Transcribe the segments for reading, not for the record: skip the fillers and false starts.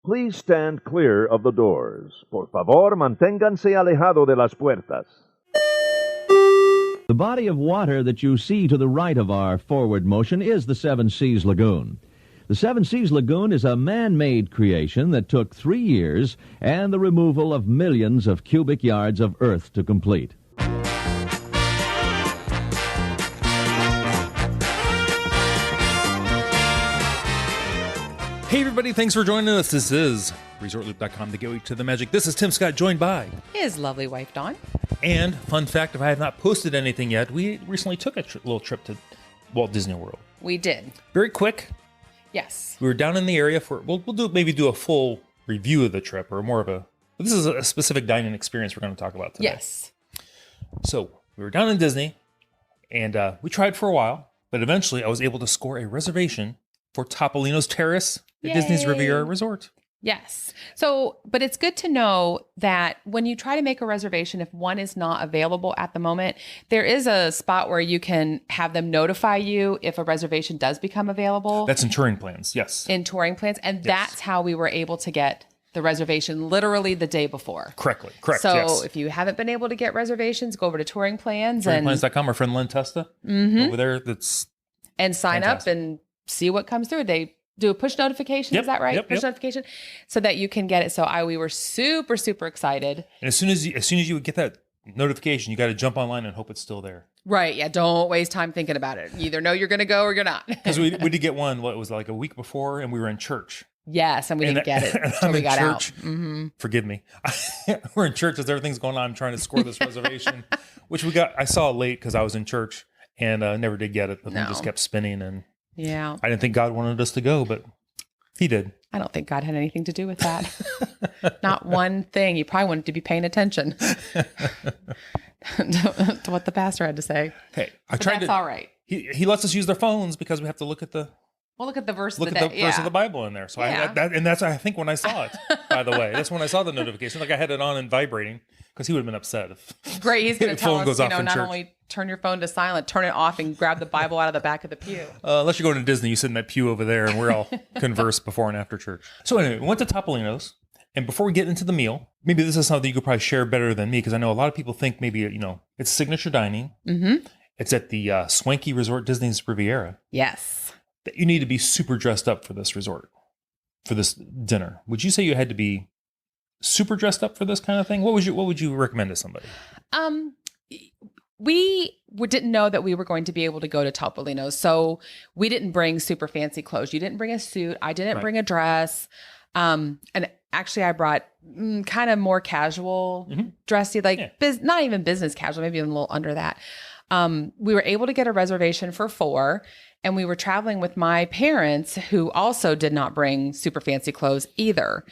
Please stand clear of the doors. Por favor, manténganse alejado de las puertas. The body of water that you see to the right of our forward motion is the Seven Seas Lagoon. The Seven Seas Lagoon is a man-made creation that took 3 years and the removal of millions of cubic yards of earth to complete. Hey everybody, thanks for joining us. This is ResortLoop.com, the gateway to the magic. This is Tim Scott, joined by his lovely wife, Dawn. And fun fact, if I have not posted anything yet, we recently took a little trip to Walt Disney World. We did. Very quick. Yes. We were down in the area for, we'll do a full review of the trip, or more of a, this is a specific dining experience we're going to talk about today. Yes. So we were down in Disney, and we tried for a while, but eventually I was able to score a reservation for Topolino's Terrace at Disney's Riviera Resort. Yes. So, but it's good to know that when you try to make a reservation, if one is not available at the moment, there is a spot where you can have them notify you if a reservation does become available. That's in touring plans, yes. In touring plans. And that's how we were able to get the reservation literally the day before. Correct, So if you haven't been able to get reservations, go over to Touring Plans. Touringplans.com, our friend Lynn Testa over there. And sign up and see what comes through. They do a push notification, is that right? Push notification, so that you can get it. So we were super, super excited. And as soon as you would get that notification, you got to jump online and hope it's still there. Right. Yeah. Don't waste time thinking about it. You either know you're going to go or you're not. Because we did get one, it was like a week before, and we were in church. Yes, and we didn't get it until we got out. Mm-hmm. Forgive me. We're in church as everything's going on. I'm trying to score this reservation, which I saw late because I was in church and never did get it. The thing just kept spinning, and I didn't think God wanted us to go, but he did. I don't think God had anything to do with that. Not one thing. He probably wanted to be paying attention to what the pastor had to say. Hey, that's all right. He lets us use their phones because we have to look at the verse of the day. Verse of the Bible in there. So that's I think when I saw it, by the way, that's when I saw the notification. Like I had it on and vibrating because he would have been upset if great. He's going to tell us, not church. Only turn your phone to silent, turn it off and grab the Bible out of the back of the pew. Unless you're going to Disney, you sit in that pew over there and we're all converse before and after church. So anyway, we went to Topolino's. And before we get into the meal, maybe this is something you could probably share better than me, because I know a lot of people think maybe, it's signature dining. Mm-hmm. It's at the swanky resort, Disney's Riviera. Yes. That you need to be super dressed up for this resort, for this dinner. Would you say you had to be super dressed up for this kind of thing? What would you recommend to somebody? We didn't know that we were going to be able to go to Topolino's, so we didn't bring super fancy clothes. You didn't bring a suit. I didn't bring a dress. And actually I brought kind of more casual, dressy, not even business casual, maybe even a little under that. We were able to get a reservation for 4, and we were traveling with my parents, who also did not bring super fancy clothes either.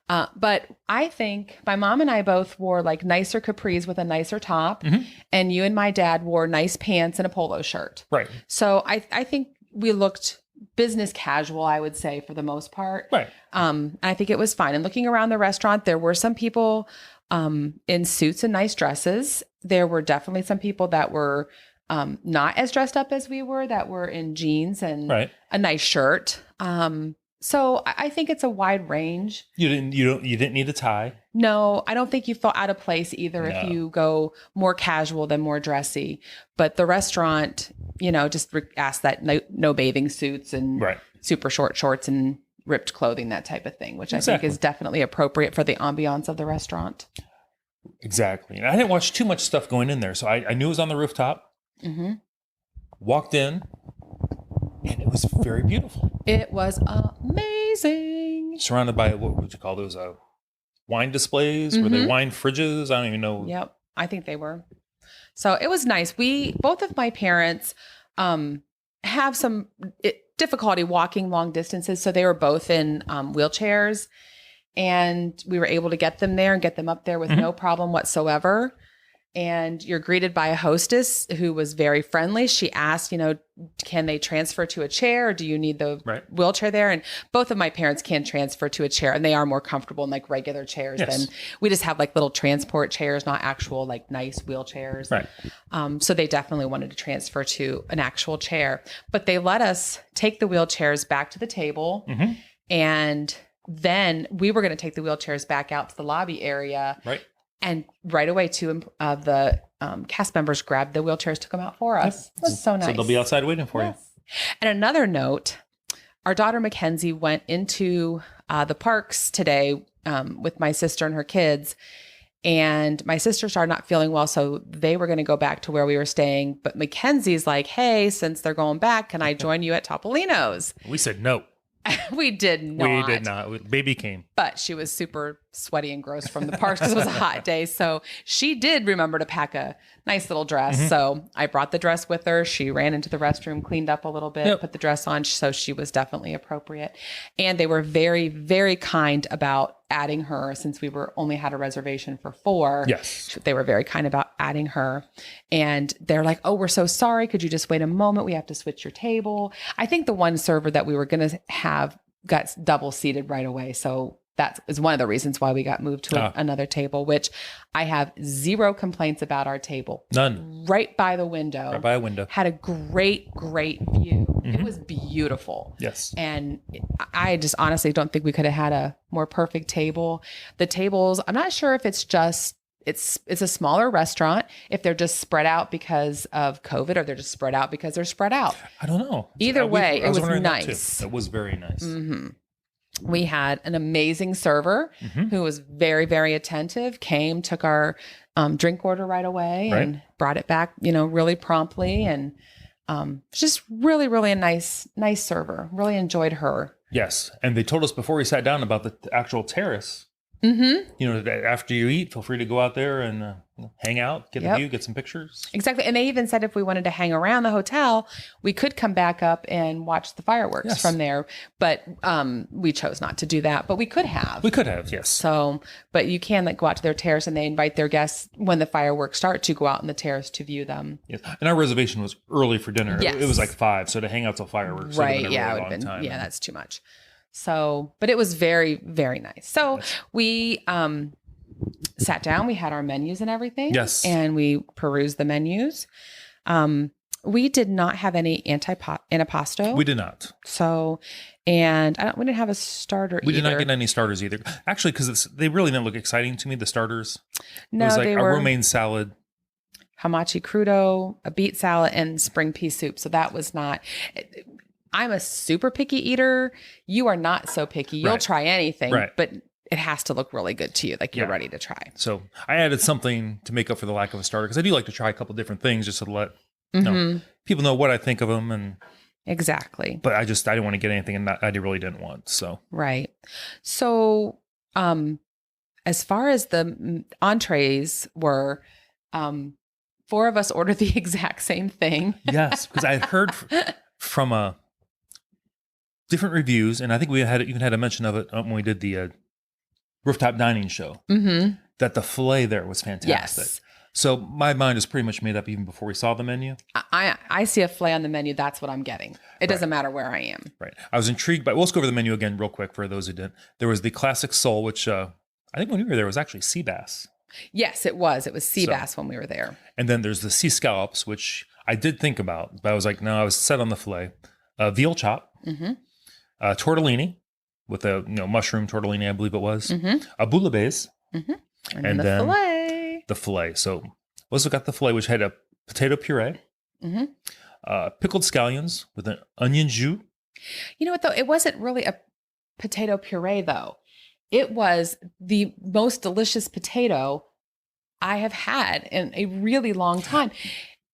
But I think my mom and I both wore like nicer capris with a nicer top, and you and my dad wore nice pants and a polo shirt. Right. So I think we looked business casual, I would say, for the most part. Right. I think it was fine. And looking around the restaurant, there were some people in suits and nice dresses. There were definitely some people that were not as dressed up as we were, that were in jeans and a nice shirt. So I think it's a wide range. You didn't need a tie. No, I don't think you felt out of place either if you go more casual than more dressy. But the restaurant, just asked that no bathing suits and super short shorts and ripped clothing, that type of thing, which I think is definitely appropriate for the ambiance of the restaurant. Exactly. And I didn't watch too much stuff going in there, so I knew it was on the rooftop. Mm-hmm. Walked in, and it was very beautiful. It was amazing. Surrounded by, what would you call those, wine displays? Were they wine fridges? I don't even know. Yep, I think they were. So it was nice. Both of my parents have some difficulty walking long distances, so they were both in wheelchairs, and we were able to get them there and get them up there with no problem whatsoever. And you're greeted by a hostess who was very friendly. She asked, can they transfer to a chair, or do you need the wheelchair there? And both of my parents can transfer to a chair, and they are more comfortable in like regular chairs than we just have like little transport chairs, not actual like nice wheelchairs. Right. So they definitely wanted to transfer to an actual chair, but they let us take the wheelchairs back to the table and then we were going to take the wheelchairs back out to the lobby area. Right. And right away, two of the cast members grabbed the wheelchairs, took them out for us. It was so nice. So they'll be outside waiting for you. And another note, our daughter Mackenzie went into the parks today with my sister and her kids. And my sister started not feeling well, so they were going to go back to where we were staying. But Mackenzie's like, hey, since they're going back, can I join you at Topolino's? We said no. We did not. We did not. Baby came. But she was super sweaty and gross from the parks because it was a hot day. So she did remember to pack a nice little dress. Mm-hmm. So I brought the dress with her. She ran into the restroom, cleaned up a little bit, put the dress on. So she was definitely appropriate. And they were very, very kind about adding her, since we only had a reservation for 4. Yes. They were very kind about adding her. And they're like, oh, we're so sorry. Could you just wait a moment? We have to switch your table. I think the one server that we were going to have got double seated right away. So that is one of the reasons why we got moved to another table, which I have 0 complaints about our table. None. Right by the window. Right by a window. Had a great, great view. Mm-hmm. It was beautiful. Yes. And I just honestly don't think we could have had a more perfect table. The tables, I'm not sure if it's just, it's a smaller restaurant, if they're just spread out because of COVID, or they're just spread out because they're spread out. I don't know. Either way, it was nice. It was very nice. Mm-hmm. We had an amazing server who was very, very attentive, came, took our drink order right away and brought it back, really promptly. And just really, really a nice server. Really enjoyed her. Yes. And they told us before we sat down about the actual terrace. Mm-hmm. After you eat, feel free to go out there and hang out, get the view, get some pictures. Exactly. And they even said if we wanted to hang around the hotel, we could come back up and watch the fireworks from there. But we chose not to do that. But we could have. We could have, yes. So, but you can go out to their terrace, and they invite their guests when the fireworks start to go out on the terrace to view them. Yes. And our reservation was early for dinner. Yes. It was like 5. So to hang out till fireworks would have been a really long time. Yeah, that's too much. So, but it was very, very nice. So we sat down, we had our menus and everything. Yes. And we perused the menus. We did not have any antipasto. We did not. So, and we didn't have a starter We either. did not get any starters either. Actually, because they really didn't look exciting to me, the starters. No, it was like they a were romaine salad, hamachi crudo, a beet salad, and spring pea soup. So that was not... I'm a super picky eater. You are not so picky. You'll try anything, but it has to look really good to you, like you're ready to try. So I added something to make up for the lack of a starter, because I do like to try a couple different things just to let people know what I think of them. And exactly. But I didn't want to get anything and I really didn't want. So right. So as far as the entrees were, 4 of us ordered the exact same thing. Yes, because I had heard from different reviews, and I think we even had a mention of it when we did the rooftop dining show, that the filet there was fantastic. Yes. So my mind is pretty much made up even before we saw the menu. I see a filet on the menu. That's what I'm getting. It doesn't matter where I am. Right. I was intrigued by, let's go over the menu again real quick for those who didn't. There was the classic sole, which I think when we were there was actually sea bass. Yes, it was. It was sea bass when we were there. And then there's the sea scallops, which I did think about, but I was like, no, I was set on the filet. Veal chop, tortellini with a mushroom tortellini, I believe it was. A bouillabaisse, and then the filet. The filet. So we also got the filet, which had a potato puree, pickled scallions with an onion jus. You know what though? It wasn't really a potato puree though. It was the most delicious potato I have had in a really long time.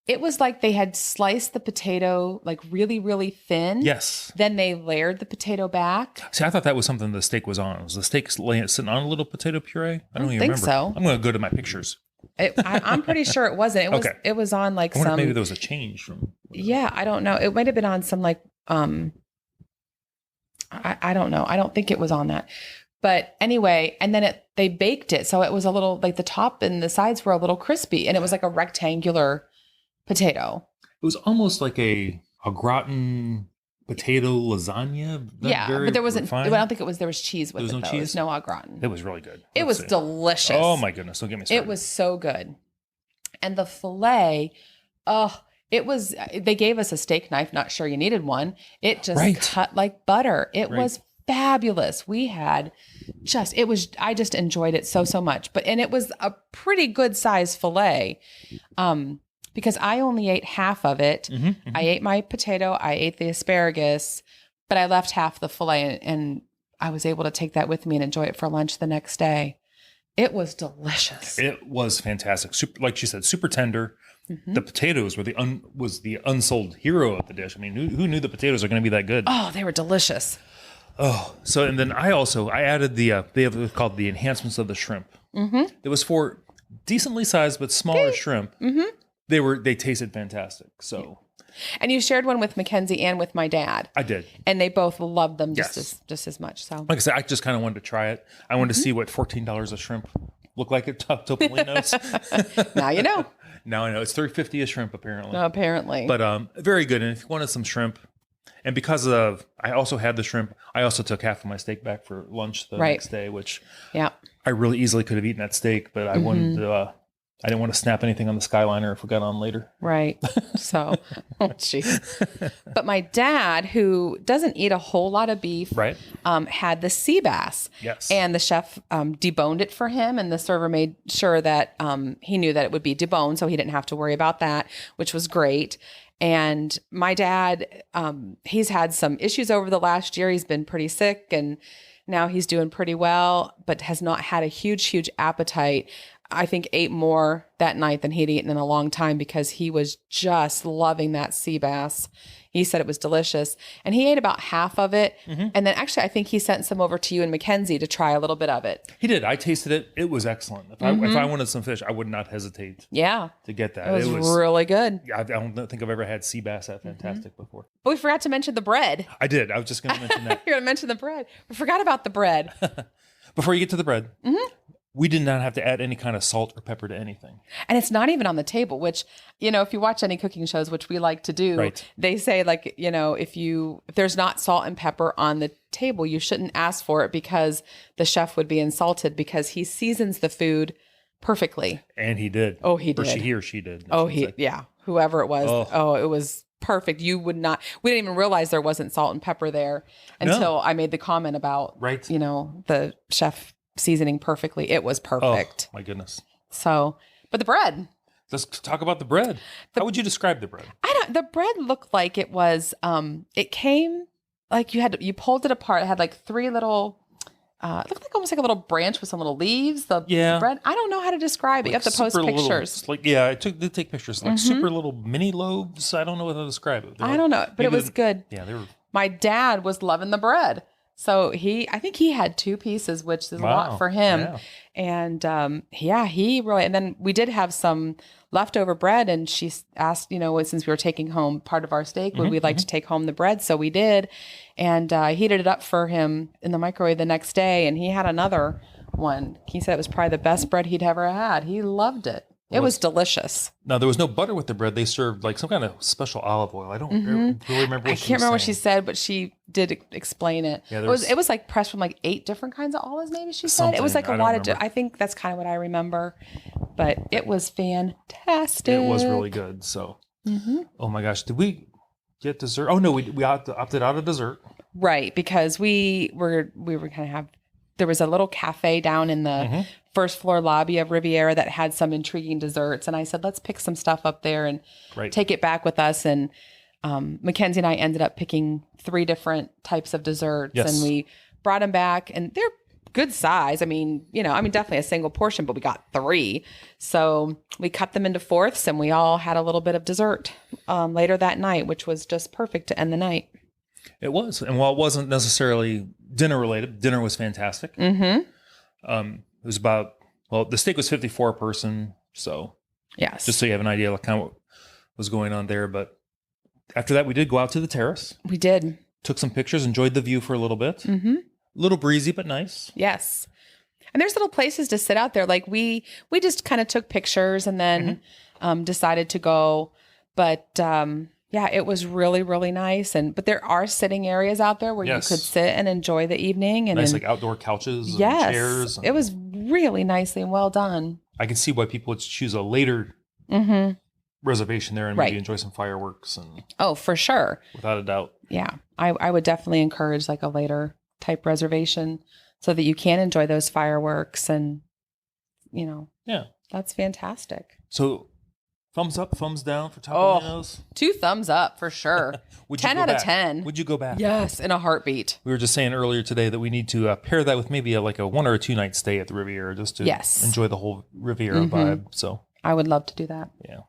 It was like they had sliced the potato like really, really thin. Yes. Then they layered the potato back. See, I thought that was something the steak was on. Was the steak sitting on a little potato puree? I don't even think remember. So. I'm going to go to my pictures. I'm pretty sure it wasn't. It was. Okay. It was on like some. Maybe there was a change from. Yeah, I don't know. It might have been on some like. I don't know. I don't think it was on that. But anyway, and then they baked it, so it was a little like the top and the sides were a little crispy, and it was like a rectangular potato. It was almost like a gratin potato lasagna. But there wasn't. Refined. I don't think it was. There was cheese with it. There was no cheese. No au gratin. It was really good. It was delicious. Oh my goodness! Don't get me started. It was so good, and the fillet. It was. They gave us a steak knife. Not sure you needed one. It just cut like butter. It was fabulous. We had I just enjoyed it so much. And it was a pretty good size filet. Because I only ate half of it. I ate my potato, I ate the asparagus, but I left half the filet, and I was able to take that with me and enjoy it for lunch the next day. It was delicious. It was fantastic. Super, like she said, super tender. The potatoes were the unsold hero of the dish. I mean, who knew the potatoes are going to be that good? Oh, they were delicious. Oh, so and then I added they have called the enhancements of the shrimp. It was for decently sized but smaller shrimp. They tasted fantastic. So, and you shared one with Mackenzie and with my dad. I did, and they both loved them just as much. So, like I said, I just kind of wanted to try it. I wanted to see what $14 a shrimp looked like at Topolino's. Now you know. Now I know. It's $3.50 a shrimp apparently. No, apparently, but very good. And if you wanted some shrimp, and because of I also had the shrimp, I also took half of my steak back for lunch the next day, which I really easily could have eaten that steak, but I wanted to. I didn't want to snap anything on the Skyliner if we got on later. Right. So, jeez. But my dad, who doesn't eat a whole lot of beef, had the sea bass. Yes. And the chef deboned it for him, and the server made sure that he knew that it would be deboned, so he didn't have to worry about that, which was great. And my dad, he's had some issues over the last year. He's been pretty sick, and now he's doing pretty well, but has not had a huge appetite. I think ate more that night than he'd eaten in a long time because he was just loving that sea bass. He said it was delicious, and he ate about half of it. And then actually I think he sent some over to you and Mackenzie to try a little bit of it. He did. I tasted it. It was excellent. If I wanted some fish, I would not hesitate to get that. It was really good. I don't think I've ever had sea bass that fantastic before. But we forgot to mention the bread. I did. I was just going to mention that. You're going to mention the bread. We forgot about the bread. Before you get to the bread, we did not have to add any kind of salt or pepper to anything. And it's not even on the table, which, if you watch any cooking shows, which we like to do, they say like, if there's not salt and pepper on the table, you shouldn't ask for it because the chef would be insulted because he seasons the food perfectly. And he did. Oh, he did. He or she did. Whoever it was. Oh, it was perfect. We didn't even realize there wasn't salt and pepper there until I made the comment about, the chef seasoning perfectly. It was perfect. Oh my goodness. So, but the bread. Let's talk about the bread. How would you describe the bread? The bread looked like it was, it came like you pulled it apart. It had like three little, it looked like almost like a little branch with some little leaves. The bread. I don't know how to describe it. You have to post pictures. I did take pictures. Like super little mini loaves. I don't know how to describe it. I don't know, but it was good. Yeah, they were. My dad was loving the bread. So I think he had 2 pieces, which is a lot for him. Yeah. And he really, and then we did have some leftover bread, and she asked, since we were taking home part of our steak, would we like to take home the bread? So we did. And I heated it up for him in the microwave the next day, and he had another one. He said it was probably the best bread he'd ever had. He loved it. It was delicious. Now, there was no butter with the bread. They served like some kind of special olive oil. I don't really remember what she can't remember what she said, but she did explain it. Yeah, it was like pressed from like 8 different kinds of olives, maybe she said. It was like a lot of, I think that's kind of what I remember. But it was fantastic. It was really good. So, oh my gosh, did we get dessert? Oh no, we opted out of dessert. Right, because we were kind of there was a little cafe down in the first floor lobby of Riviera that had some intriguing desserts. And I said, let's pick some stuff up there and take it back with us. And Mackenzie and I ended up picking 3 different types of desserts. Yes. And we brought them back, and they're good size. I mean, definitely a single portion, but we got 3. So we cut them into fourths, and we all had a little bit of dessert later that night, which was just perfect to end the night. It was. And while it wasn't necessarily dinner related, dinner was fantastic. It was about, the steak was 54 a person. So yes, just so you have an idea of kind of what was going on there. But after that, we did go out to the terrace. We did. Took some pictures, enjoyed the view for a little bit. A little breezy, but nice. Yes. And there's little places to sit out there. Like we just kind of took pictures and then decided to go. But it was really, really nice. But there are sitting areas out there where you could sit and enjoy the evening. And nice, like outdoor couches and chairs. It was really nicely and well done. I can see why people would choose a later reservation there and maybe enjoy some fireworks. And oh, for sure. Without a doubt. Yeah. I would definitely encourage like a later type reservation so that you can enjoy those fireworks. And, yeah, that's fantastic. So thumbs up, thumbs down for Topolino's? 2 thumbs up for sure. 10 out of 10. Would you go back? Yes, in a heartbeat. We were just saying earlier today that we need to pair that with maybe a 1 or a 2 night stay at the Riviera just to enjoy the whole Riviera vibe. So I would love to do that. Yeah.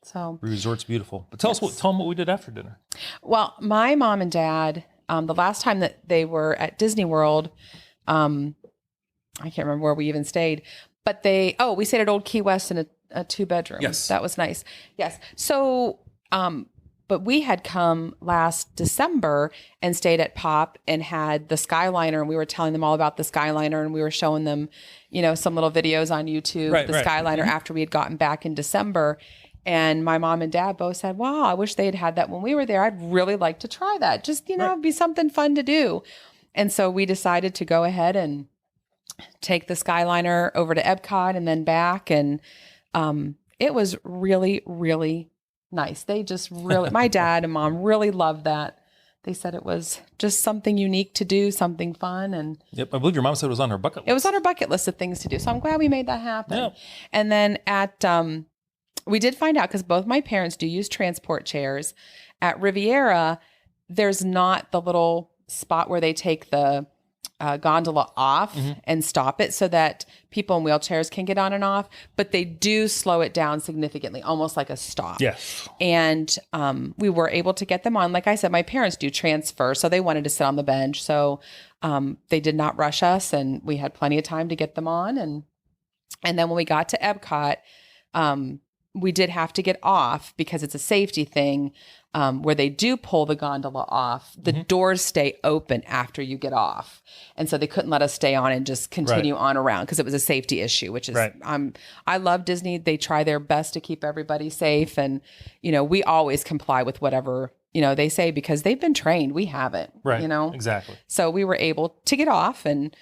So the resort's beautiful. But tell them what we did after dinner. Well, my mom and dad, the last time that they were at Disney World, I can't remember where we even stayed, but we stayed at Old Key West in a 2-bedroom. Yes. That was nice. Yes. So, but we had come last December and stayed at Pop and had the Skyliner, and we were telling them all about the Skyliner, and we were showing them, some little videos on YouTube, Skyliner after we had gotten back in December. And my mom and dad both said, wow, I wish they had that when we were there. I'd really like to try that. Just, it'd be something fun to do. And so we decided to go ahead and take the Skyliner over to Epcot and then back. And it was really, really nice. They just really, my dad and mom really loved that. They said it was just something unique to do, something fun. And yep, I believe your mom said it was on her bucket list. It was on her bucket list of things to do. So I'm glad we made that happen. Yep. And then we did find out, because both my parents do use transport chairs. At Riviera, there's not the little spot where they take the gondola off and stop it so that people in wheelchairs can get on and off, but they do slow it down significantly, almost like a stop. Yes. And we were able to get them on. Like I said, my parents do transfer, so they wanted to sit on the bench. So they did not rush us, and we had plenty of time to get them on. And then when we got to Epcot, we did have to get off because it's a safety thing, where they do pull the gondola off. The doors stay open after you get off. And so they couldn't let us stay on and just continue on around because it was a safety issue, which is, I love Disney. They try their best to keep everybody safe. And, we always comply with whatever, they say, because they've been trained. We haven't, Exactly. So we were able to get off and,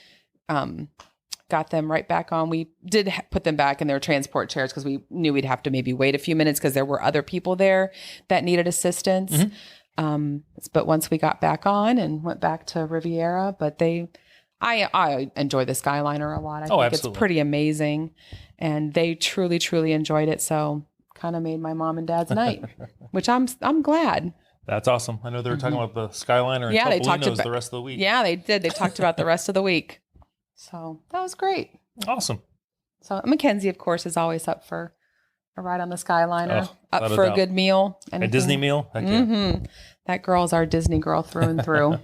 got them right back on. We did put them back in their transport chairs because we knew we'd have to maybe wait a few minutes because there were other people there that needed assistance. But once we got back on and went back to Riviera, I enjoy the Skyliner a lot. I think absolutely. It's pretty amazing, and they truly, truly enjoyed it. So kind of made my mom and dad's night, which I'm glad. That's awesome. I know they were talking about the Skyliner and they talked Topolino's about the rest of the week. Yeah, they did. They talked about the rest of the week. So that was great. Awesome. So Mackenzie, of course, is always up for a ride on the Skyliner, up for a doubt. Good meal. A Disney meal? Heck yeah. That girl's our Disney girl through and through,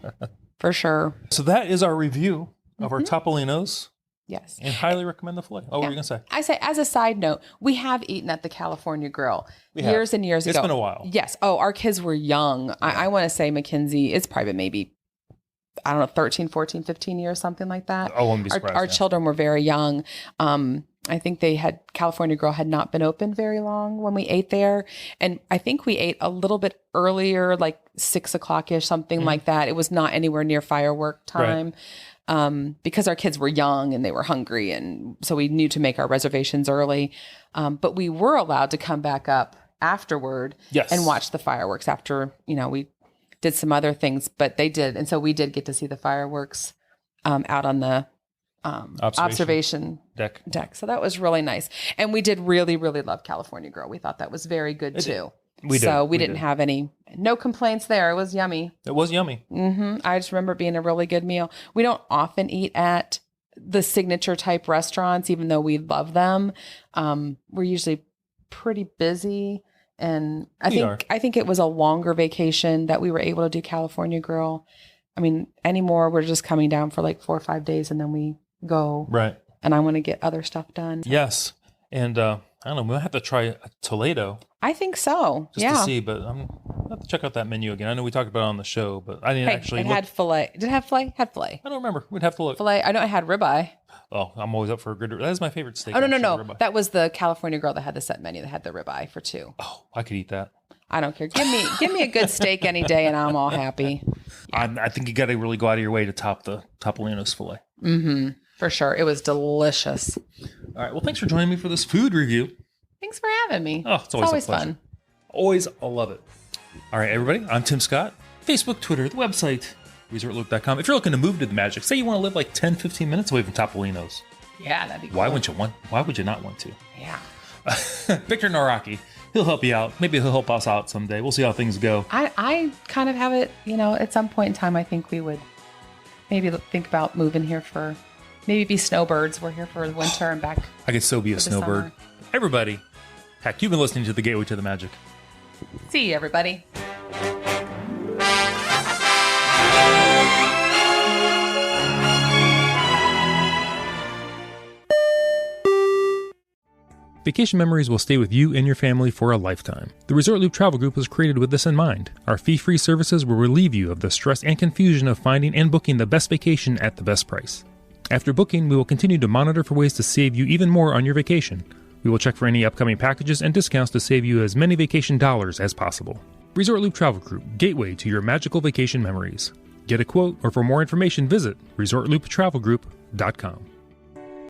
for sure. So that is our review of our Topolinos. Yes. And highly recommend the filet. Oh, what were you going to say? I say, as a side note, we have eaten at the California Grill years and years ago. It's been a while. Yes. Oh, our kids were young. I want to say, Mackenzie, it's probably maybe, 13, 14, 15 years, something like that. I wouldn't be surprised. Our children were very young. I think California Grill had not been open very long when we ate there. And I think we ate a little bit earlier, like 6 o'clock-ish, something like that. It was not anywhere near firework time. Because our kids were young and they were hungry. And so we knew to make our reservations early. But we were allowed to come back up afterward and watch the fireworks after, we did some other things, but they did. And so we did get to see the fireworks out on the observation deck. So that was really nice. And we did really, really love California Grill. We thought that was very good too. We didn't have no complaints there. It was yummy. It was yummy. I just remember it being a really good meal. We don't often eat at the signature type restaurants, even though we love them. We're usually pretty busy. And I think it was a longer vacation that we were able to do California Grill. I mean, anymore, we're just coming down for like 4 or 5 days and then we go. Right. And I want to get other stuff done. Yes. And I don't know, we'll have to try a Toledo. I think so. Just to see, but I'll have to check out that menu again. I know we talked about it on the show, but I didn't actually look. It had filet. Did it have filet? Had filet. I don't remember. We'd have to look. Filet. I know it had ribeye. Oh, I'm always up for a good. That is my favorite steak. Oh, no. Ribeye. That was the California Grill that had the set menu that had the ribeye for 2. Oh, I could eat that. I don't care. Give me a good steak any day and I'm all happy. I think you got to really go out of your way to top the Topolino's filet. For sure. It was delicious. All right. Well, thanks for joining me for this food review. Thanks for having me. Oh, it's always fun. Always, I love it. All right, everybody. I'm Tim Scott. Facebook, Twitter, the website, ResortLoop.com. If you're looking to move to the Magic, say you want to live like 10, 15 minutes away from Topolino's. Yeah, that'd be cool. Why would you not want to? Yeah. Victor Noraki, he'll help you out. Maybe he'll help us out someday. We'll see how things go. I kind of have it, at some point in time, I think we would maybe think about moving here maybe be snowbirds. We're here for the winter and back. I could so be a snowbird. Everybody, heck, you've been listening to The Gateway to the Magic. See you, everybody. Vacation memories will stay with you and your family for a lifetime. The Resort Loop Travel Group was created with this in mind. Our fee-free services will relieve you of the stress and confusion of finding and booking the best vacation at the best price. After booking, we will continue to monitor for ways to save you even more on your vacation. We will check for any upcoming packages and discounts to save you as many vacation dollars as possible. Resort Loop Travel Group, gateway to your magical vacation memories. Get a quote, or for more information, visit ResortLoop.com.